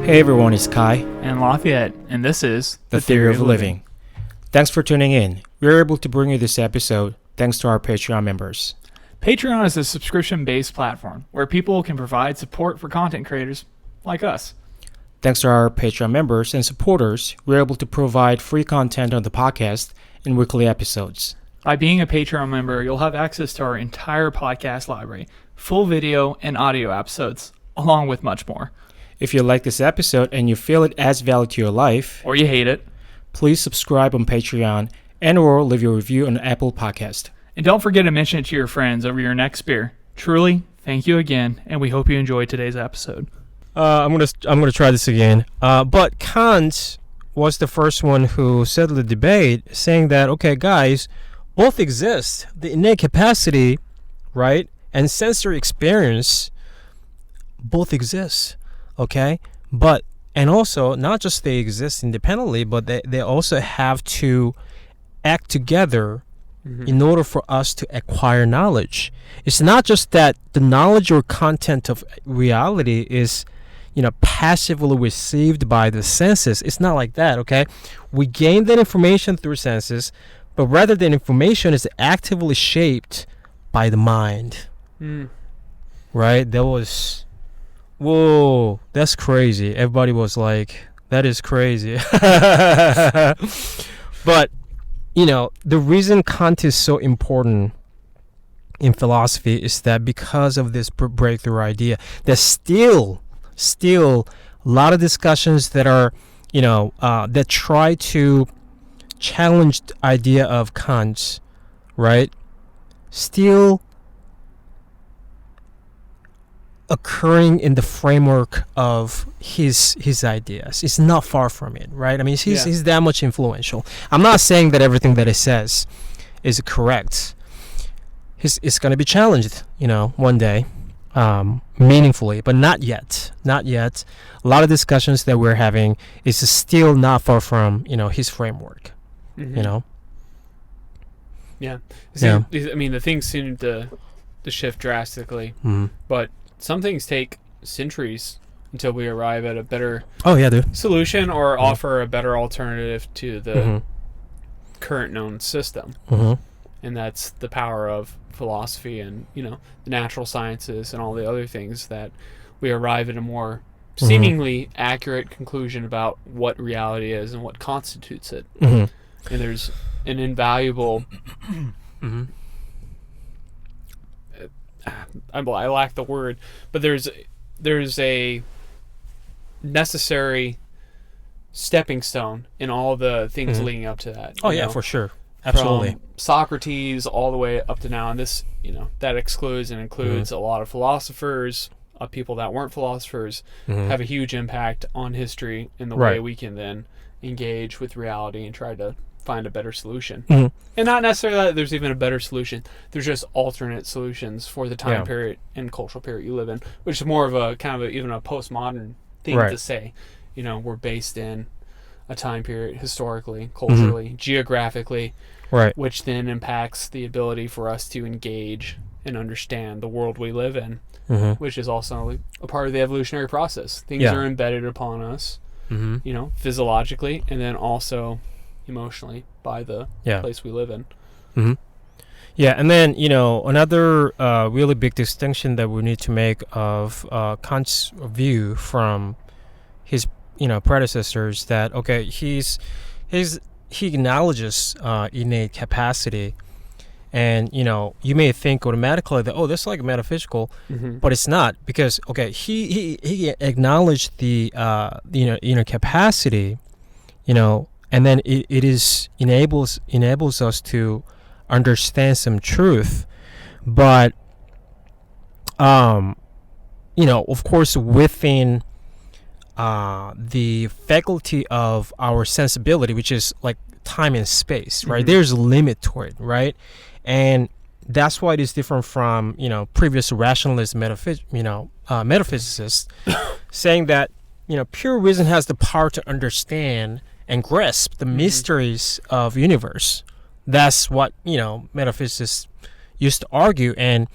Hey everyone, it's Kai and Lafayette, and this is The Theory of Living. Thanks for tuning in. We're able to bring you this episode thanks to our Patreon members. Patreon is a subscription-based platform where people can provide support for content creators like us. Thanks to our Patreon members and supporters, we're able to provide free content on the podcast and weekly episodes. By being a Patreon member, you'll have access to our entire podcast library, full video and audio episodes, along with much more. If you like this episode and you feel it adds value to your life, or you hate it, please subscribe on Patreon and or leave your review on Apple Podcast. And don't forget to mention it to your friends over your next beer. Truly, thank you again, and we hope you enjoyed today's episode. I'm gonna try this again. But Kant was the first one who settled the debate, saying that, okay, guys, both exist. The innate capacity, right, and sensory experience both exist. Okay, and also not just they exist independently, but they also have to act together in order for us to acquire knowledge. It's not just that the knowledge or content of reality is, passively received by the senses. It's not like that. Okay, we gain that information through senses, but rather than information is actively shaped by the mind. Right? That was. Whoa, that's crazy. Everybody was like, that is crazy. But, the reason Kant is so important in philosophy is that because of this breakthrough idea, there's still a lot of discussions that are, that try to challenge the idea of Kant, right? Still occurring in the framework of his ideas. It's not far from it, right? I mean, he's that much influential. I'm not saying that everything that he says is correct. It's going to be challenged, one day, meaningfully, but not yet. Not yet. A lot of discussions that we're having is still not far from, his framework, Yeah. I mean, the things seem to shift drastically, but some things take centuries until we arrive at a better solution or offer a better alternative to the current known system. And that's the power of philosophy and, the natural sciences and all the other things that we arrive at a more seemingly accurate conclusion about what reality is and what constitutes it. And there's an invaluable... I lack the word, but there's a necessary stepping stone in all the things leading up to that. Oh yeah, for sure, absolutely. From Socrates all the way up to now, and this, that excludes and includes a lot of philosophers, people that weren't philosophers, have a huge impact on history in the way we can then engage with reality and try to find a better solution. And not necessarily that there's even a better solution. There's just alternate solutions for the time period and cultural period you live in, which is more of a kind of even a postmodern thing to say. We're based in a time period historically, culturally, geographically, which then impacts the ability for us to engage and understand the world we live in, which is also a part of the evolutionary process. Things are embedded upon us, physiologically, and then also emotionally by the place we live in. Yeah, and then, another really big distinction that we need to make of Kant's view from his, predecessors, that, okay, he acknowledges innate capacity, and, you may think automatically that, oh, that's like metaphysical, but it's not, because, okay, he acknowledged the, inner capacity, and then it enables us to understand some truth, but of course within the faculty of our sensibility, which is like time and space, right? There's a limit to it, right? And that's why it is different from previous rationalist metaphysicists saying that pure reason has the power to understand and grasp the mysteries of universe. That's what metaphysicists used to argue, and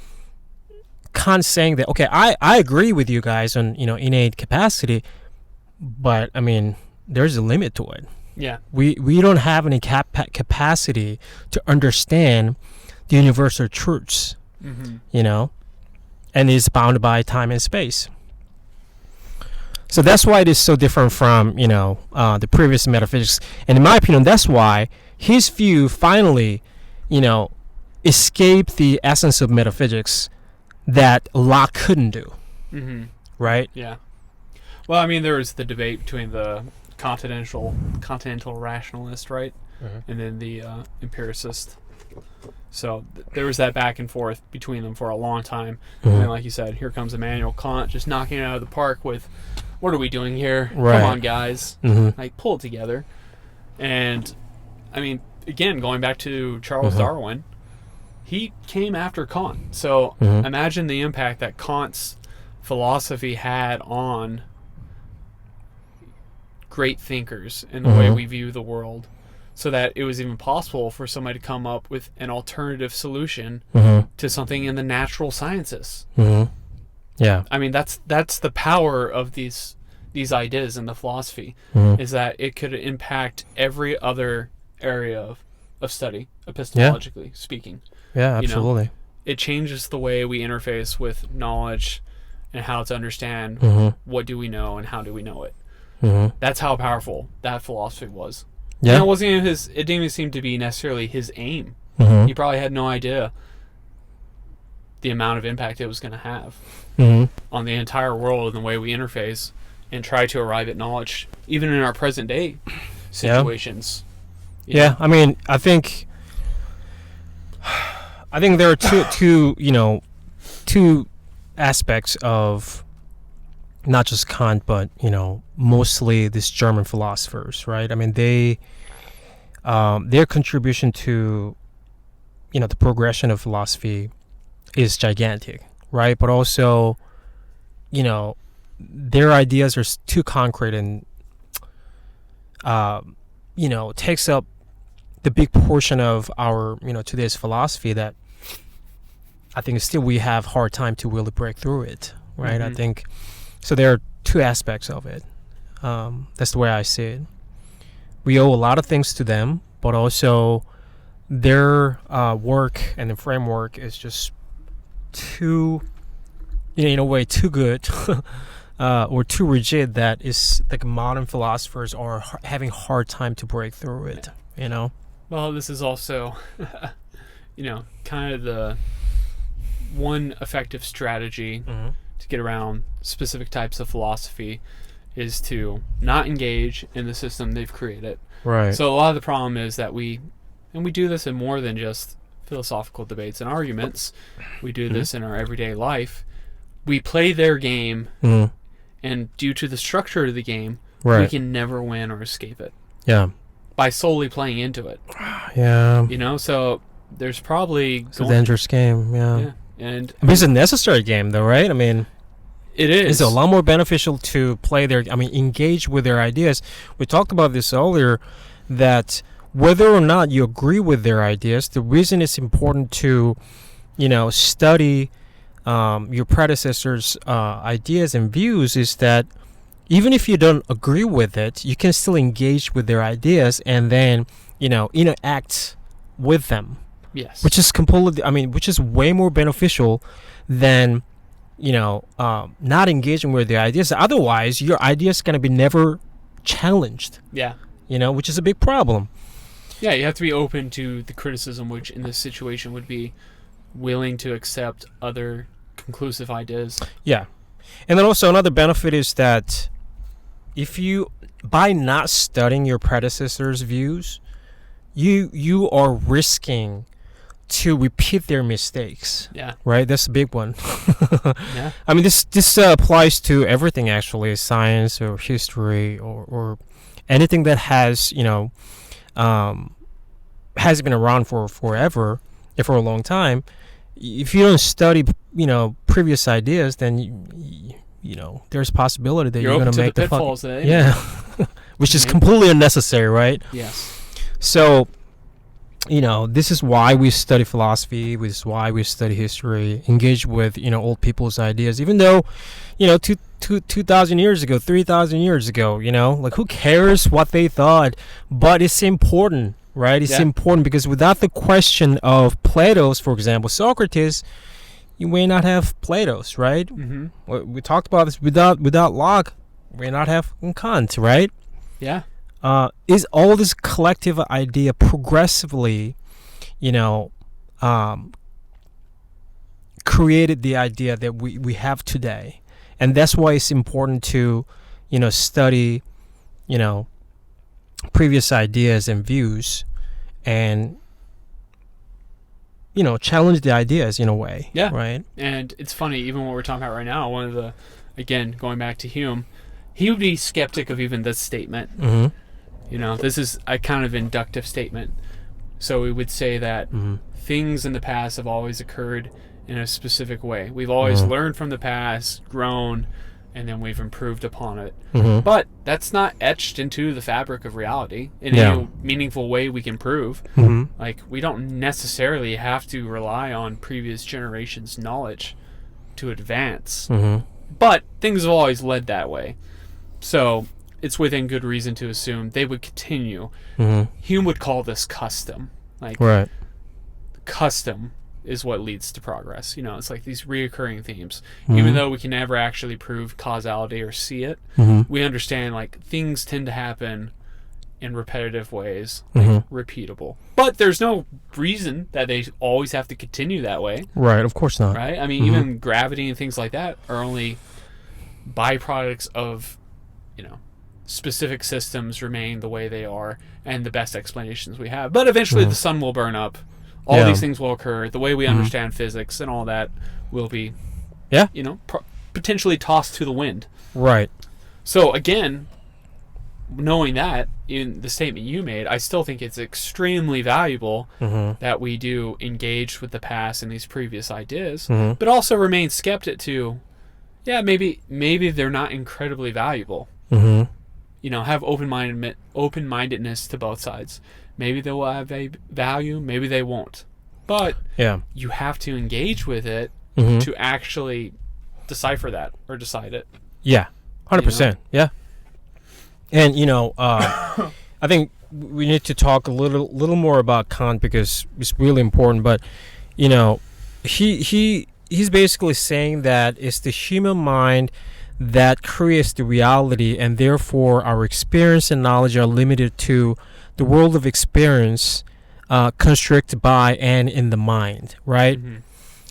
Kant saying that, okay, I agree with you guys on innate capacity, but I mean, there's a limit to it. Yeah. We don't have any capacity to understand the universal truths, you know, and it's bound by time and space. So that's why it is so different from, you know, the previous metaphysics. And in my opinion, that's why his view finally, you know, escaped the essence of metaphysics that Locke couldn't do. Right? Yeah. Well, I mean, there was the debate between the continental rationalist, right? And then the empiricist. So there was that back and forth between them for a long time. And then, like you said, here comes Immanuel Kant just knocking it out of the park with, what are we doing here? Right. Come on, guys. Like, pull it together. And, I mean, again, going back to Charles Darwin, he came after Kant. So imagine the impact that Kant's philosophy had on great thinkers in the way we view the world, so that it was even possible for somebody to come up with an alternative solution to something in the natural sciences. Yeah. I mean, that's the power of these ideas in the philosophy, is that it could impact every other area of study, epistemologically speaking. Yeah, absolutely. You know, it changes the way we interface with knowledge and how to understand what do we know and how do we know it. That's how powerful that philosophy was. Yeah. And it didn't even seem to be necessarily his aim. He probably had no idea the amount of impact it was going to have on the entire world and the way we interface and try to arrive at knowledge, even in our present day situations. Yeah, I mean, I think there are two aspects of not just Kant, but, you know, mostly these German philosophers, right? I mean, their contribution to, you know, the progression of philosophy is gigantic, right? But also, you know, their ideas are too concrete and, you know, takes up the big portion of our, you know, today's philosophy that I think still we have hard time to really break through it, right? I think, so there are two aspects of it. That's the way I see it. We owe a lot of things to them, but also their work and the framework is just too, you know, in a way, too good or too rigid that is like modern philosophers are having hard time to break through it, you know? Well, this is also, you know, kind of the one effective strategy to get around specific types of philosophy is to not engage in the system they've created. Right. So a lot of the problem is that we do this in more than just philosophical debates and arguments. We do this in our everyday life. We play their game, and due to the structure of the game, we can never win or escape it. Yeah. By solely playing into it. Yeah. You know, so there's probably... It's a dangerous game, yeah. And I mean, it's a necessary game, though, right? I mean... It is. It's a lot more beneficial to play engage with their ideas. We talked about this earlier, that whether or not you agree with their ideas, the reason it's important to, you know, study your predecessors' ideas and views is that even if you don't agree with it, you can still engage with their ideas and then, you know, interact with them. Yes. Which is which is way more beneficial than, you know, not engaging with their ideas. Otherwise, your ideas going to be never challenged. Yeah. You know, which is a big problem. Yeah, you have to be open to the criticism, which in this situation would be willing to accept other conclusive ideas. Yeah. And then also another benefit is that if you, by not studying your predecessors' views, you are risking to repeat their mistakes. Yeah. Right? That's a big one. Yeah. I mean, this applies to everything, actually, science or history or anything that has, you know, has been around for forever, for a long time. If you don't study, you know, previous ideas, then you know, there's a possibility that you're going to make the pitfalls. Yeah, which is completely unnecessary, right? Yes. So, this is why we study philosophy. This is why we study history, engage with, old people's ideas, even though, 2,000 years ago, 3,000 years ago, like who cares what they thought, but it's important, right? It's important because without the question of Plato's, for example, Socrates, you may not have Plato's, right? Mm-hmm. We talked about this without Locke, we may not have Kant, right? Yeah. Is all this collective idea progressively, created the idea that we have today. And that's why it's important to, study, previous ideas and views and, challenge the ideas in a way. Yeah. Right. And it's funny, even what we're talking about right now, again, going back to Hume, he would be skeptic of even this statement. Mm-hmm. This is a kind of inductive statement. So we would say that things in the past have always occurred in a specific way. We've always learned from the past, grown, and then we've improved upon it. Mm-hmm. But that's not etched into the fabric of reality in any meaningful way we can prove. Mm-hmm. Like, we don't necessarily have to rely on previous generations' knowledge to advance. Mm-hmm. But things have always led that way. So it's within good reason to assume they would continue. Mm-hmm. Hume would call this custom. Right. Custom is what leads to progress. It's like these reoccurring themes. Mm-hmm. Even though we can never actually prove causality or see it, we understand things tend to happen in repetitive ways, repeatable. But there's no reason that they always have to continue that way. Right, of course not. Right? I mean, even gravity and things like that are only byproducts of, specific systems remain the way they are and the best explanations we have. But eventually the sun will burn up. All these things will occur. The way we understand physics and all that will be, potentially tossed to the wind. Right. So again, knowing that, in the statement you made, I still think it's extremely valuable that we do engage with the past and these previous ideas, but also remain skeptic to, maybe they're not incredibly valuable. Have open-mindedness to both sides. Maybe they will have a value, maybe they won't. But you have to engage with it to actually decipher that or decide it. Yeah, 100%. Yeah. And, I think we need to talk a little more about Kant because it's really important. But, he's basically saying that it's the human mind that creates the reality, and therefore our experience and knowledge are limited to the world of experience constructed by and in the mind, right?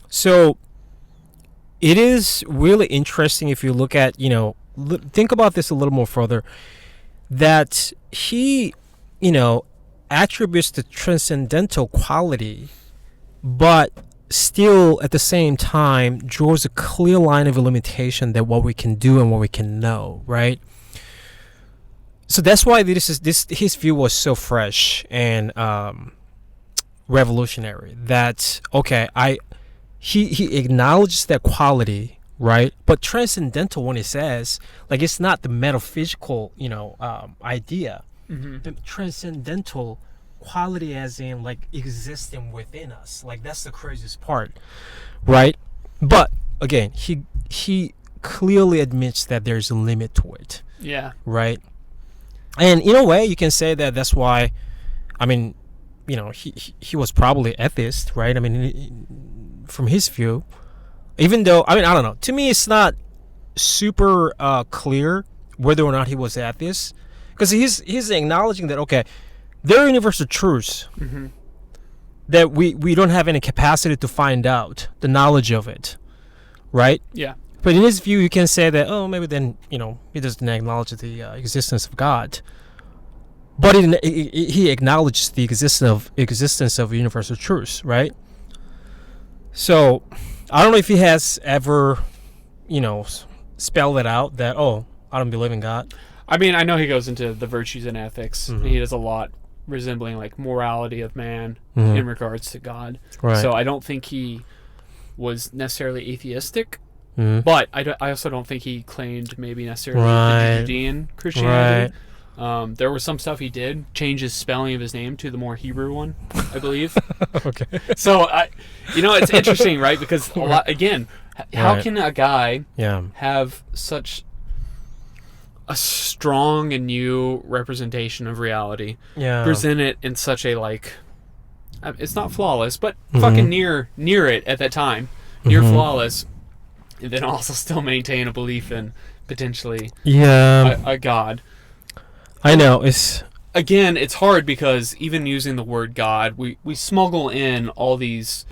So it is really interesting if you look at, think about this a little more further, that he, attributes the transcendental quality, but still at the same time draws a clear line of limitation that what we can do and what we can know, right? So that's why his view was so fresh and revolutionary. That he acknowledges that quality, right? But transcendental, when he says, it's not the metaphysical, idea. The transcendental quality as in existing within us. That's the craziest part, right? But again, he clearly admits that there's a limit to it. Yeah. Right? And in a way, you can say that that's why, he was probably atheist, right? From his view, even though, I don't know. To me, it's not super clear whether or not he was atheist, because he's acknowledging that, there are universal truths that we don't have any capacity to find out the knowledge of it, right? Yeah. But in his view, you can say that, maybe then, he doesn't acknowledge the existence of God. But he acknowledges the existence of universal truths, right? So, I don't know if he has ever, spelled it out that, I don't believe in God. I know he goes into the virtues and ethics. He does a lot resembling morality of man in regards to God. Right. So I don't think he was necessarily atheistic. But I also don't think he claimed maybe necessarily the Judean Christianity. There was some stuff he did, change his spelling of his name to the more Hebrew one. I believe. Okay. So it's interesting, right? Because a lot again, how Right. can a guy Yeah. have such a strong and new representation of reality, Yeah. present it in such a it's not flawless, but Mhm. fucking near it at that time, near Mhm. flawless, and then also still maintain a belief in potentially Yeah. a god. I know. It's Again, it's hard because even using the word God, we smuggle in all these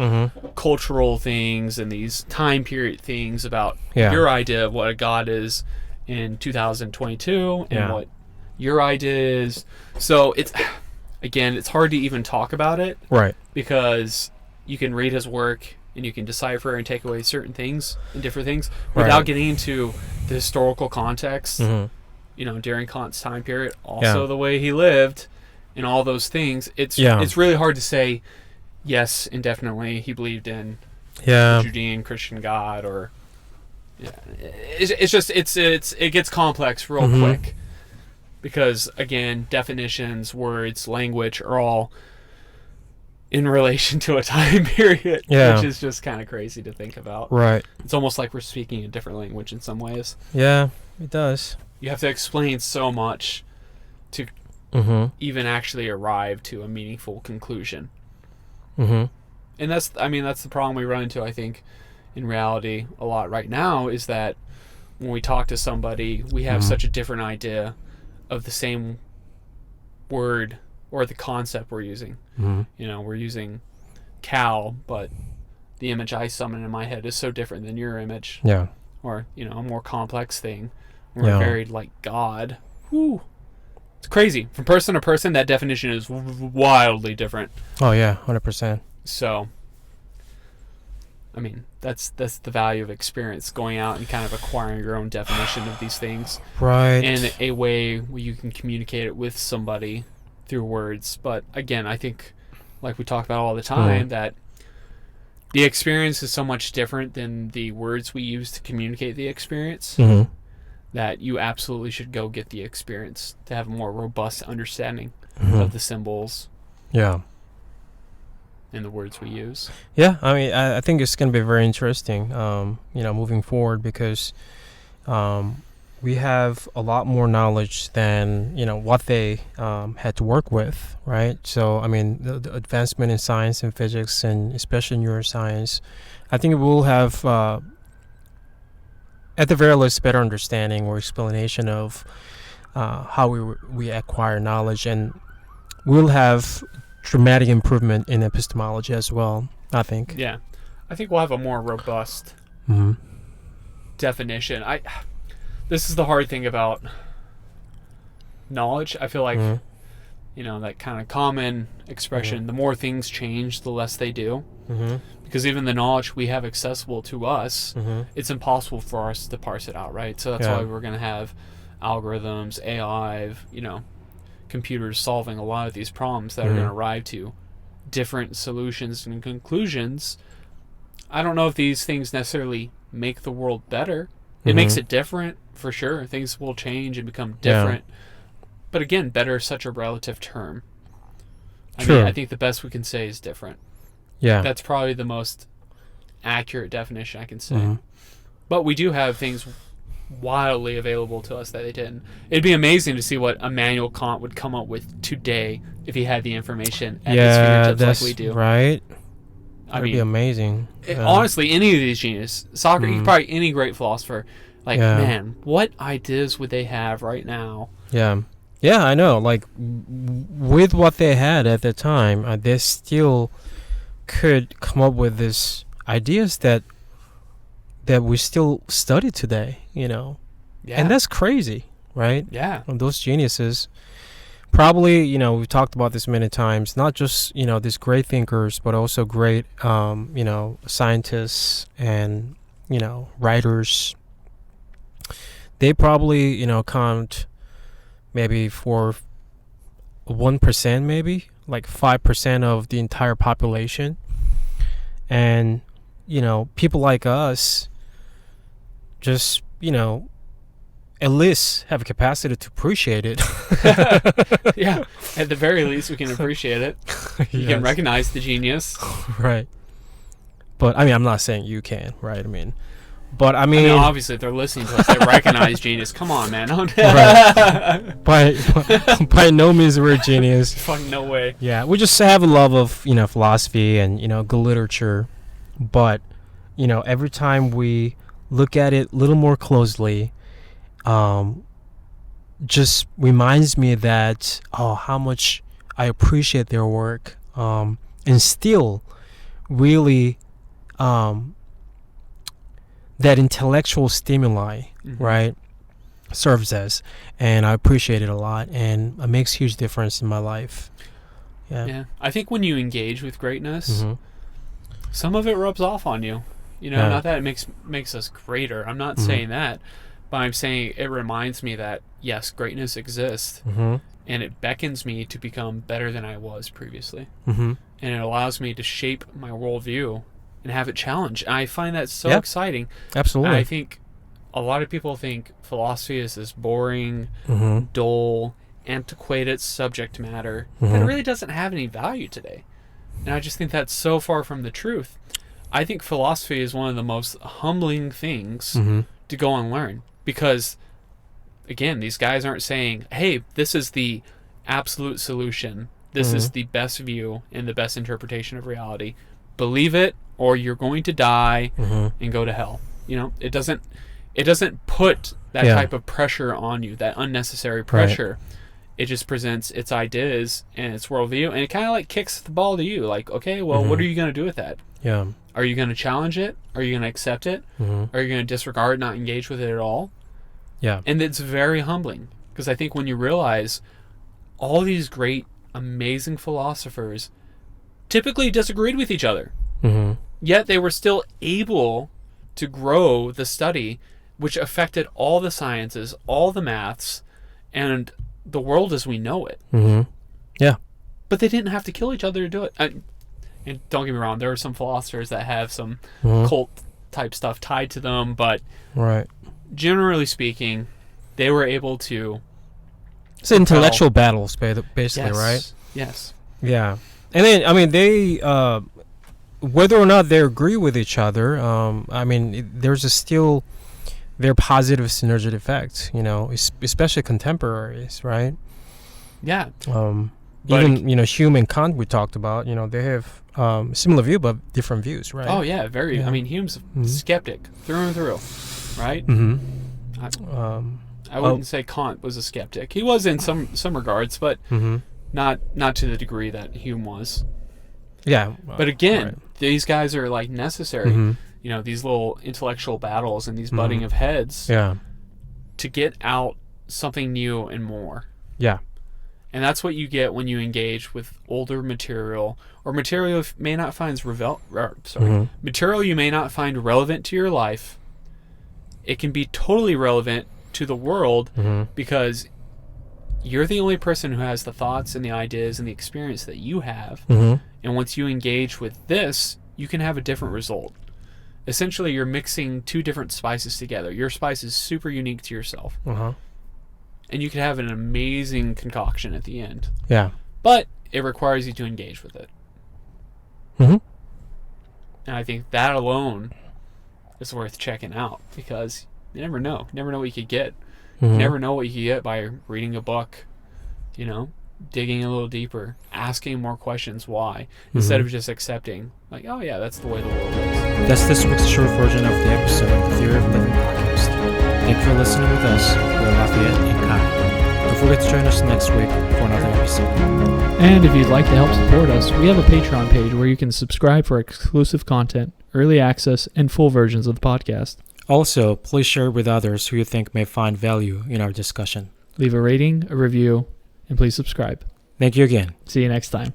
cultural things and these time period things about Yeah. your idea of what a God is in 2022 and Yeah. what your idea is. So it's hard to even talk about it right. because you can read his work and you can decipher and take away certain things and different things without Right. getting into the historical context. Mhm. During Kant's time period, also Yeah. the way he lived, and all those things. It's really hard to say yes indefinitely he believed in Yeah. the Judean Christian God, or it gets complex real Mhm. quick because again, definitions, words, language are all in relation to a time period, Yeah. which is just kind of crazy to think about. Right. It's almost like we're speaking a different language in some ways. Yeah. It does. You have to explain so much to Mhm. even actually arrive to a meaningful conclusion. Mhm. And that's the problem we run into, I think, in reality a lot right now, is that when we talk to somebody, we have such a different idea of the same word or the concept we're using. Mhm. We're using cow, but the image I summon in my head is so different than your image, Yeah. or a more complex thing. We're Yeah. very like God. Whew. It's crazy. From person to person, that definition is wildly different. Oh yeah. 100%. So, that's the value of experience, going out and kind of acquiring your own definition of these things Right. in a way where you can communicate it with somebody through words. But again, I think, like we talk about all the time, that the experience is so much different than the words we use to communicate the experience, Mhm. that you absolutely should go get the experience to have a more robust understanding Mhm. of the symbols Yeah. and the words we use. Yeah, I mean, I think it's going to be very interesting, moving forward, because we have a lot more knowledge than, what they had to work with, right? So, I mean, the advancement in science and physics, and especially neuroscience, I think we'll have, at the very least, better understanding or explanation of how we acquire knowledge, and we'll have dramatic improvement in epistemology as well, I think. Yeah. I think we'll have a more robust Mm-hmm. definition. This is the hard thing about knowledge. I feel like, that kind of common expression, the more things change, the less they do. Mm-hmm. Because even the knowledge we have accessible to us, it's impossible for us to parse it out, right? So that's why we're going to have algorithms, AI, computers solving a lot of these problems that are going to arrive to different solutions and conclusions. I don't know if these things necessarily make the world better. It makes it different, for sure. Things will change and become different. But again, better is such a relative term. I think the best we can say is different. Yeah. That's probably the most accurate definition I can say. But we do have things wildly available to us that they didn't. It'd be amazing to see what Immanuel Kant would come up with today if he had the information at his fingertips that's like we do. right. I That'd be mean, amazing. honestly, any of these geniuses, Socrates, probably any great philosopher, man, what ideas would they have right now? Yeah. Yeah, I know. Like, with what they had at the time, they still could come up with these ideas that we still study today, Yeah. And that's crazy, right? Yeah. And those geniuses, probably, we've talked about this many times, not just, these great thinkers, but also great, scientists and, writers. They probably, count maybe for 1%, maybe like 5% of the entire population. And, people like us just, at least have a capacity to appreciate it. Yeah, at the very least, we can appreciate it. You can recognize the genius. Right. But, I mean, I'm not saying you can, right? I mean, but, I mean obviously, if they're listening to us, they recognize genius. Come on, man. by no means we're a genius. Fucking no way. Yeah, we just have a love of, philosophy and, good literature. But, every time we look at it a little more closely, just reminds me that how much I appreciate their work, and still really that intellectual stimuli, right, serves as, and I appreciate it a lot, and it makes a huge difference in my life. Yeah. I think when you engage with greatness, some of it rubs off on you. Not that it makes us greater. I'm not saying that. But I'm saying it reminds me that, yes, greatness exists, and it beckons me to become better than I was previously. And it allows me to shape my worldview and have it challenged. And I find that so exciting. Absolutely. And I think a lot of people think philosophy is this boring, dull, antiquated subject matter that really doesn't have any value today. And I just think that's so far from the truth. I think philosophy is one of the most humbling things to go and learn. Because, again, these guys aren't saying, hey, this is the absolute solution. This is the best view and the best interpretation of reality. Believe it, or you're going to die and go to hell. It doesn't put that type of pressure on you, that unnecessary pressure. Right. It just presents its ideas and its worldview, and it kind of like kicks the ball to you. Like, okay, well, what are you going to do with that? Yeah. Are you going to challenge it? Are you going to accept it? Are you going to disregard, not engage with it at all? Yeah. And it's very humbling, because I think when you realize all these great, amazing philosophers typically disagreed with each other, yet they were still able to grow the study, which affected all the sciences, all the maths, and the world as we know it. Yeah. But they didn't have to kill each other to do it. And don't get me wrong, there are some philosophers that have some cult type stuff tied to them, but generally speaking, they were able to. It's intellectual battles, basically, right? Yes. Yeah, and then I mean they, whether or not they agree with each other, I mean there's still their positive synergistic effects, especially contemporaries, right? Yeah. Even Hume and Kant we talked about, they have similar view but different views, right? Oh yeah, very. Yeah. I mean, Hume's skeptic through and through, right? I wouldn't say Kant was a skeptic. He was in some regards, but not to the degree that Hume was. Yeah. But again, these guys are like necessary. These little intellectual battles and these butting of heads. Yeah. To get out something new and more. Yeah. And that's what you get when you engage with older material, or material you may not find material you may not find relevant to your life. It can be totally relevant to the world because you're the only person who has the thoughts and the ideas and the experience that you have. And once you engage with this, you can have a different result. Essentially, you're mixing two different spices together. Your spice is super unique to yourself. And you can have an amazing concoction at the end. Yeah. But it requires you to engage with it. And I think that alone is worth checking out, because you never know. You never know what you could get. You never know what you could get by reading a book, digging a little deeper, asking more questions why, instead of just accepting, like, oh yeah, that's the way the world is. That's this week's short version of the episode of the Theory of Living podcast. Thank you for listening with us. We're Lafayette and Kai. Don't forget to join us next week for another episode. And if you'd like to help support us, we have a Patreon page where you can subscribe for exclusive content, early access, and full versions of the podcast. Also, please share with others who you think may find value in our discussion. Leave a rating, a review, and please subscribe. Thank you again. See you next time.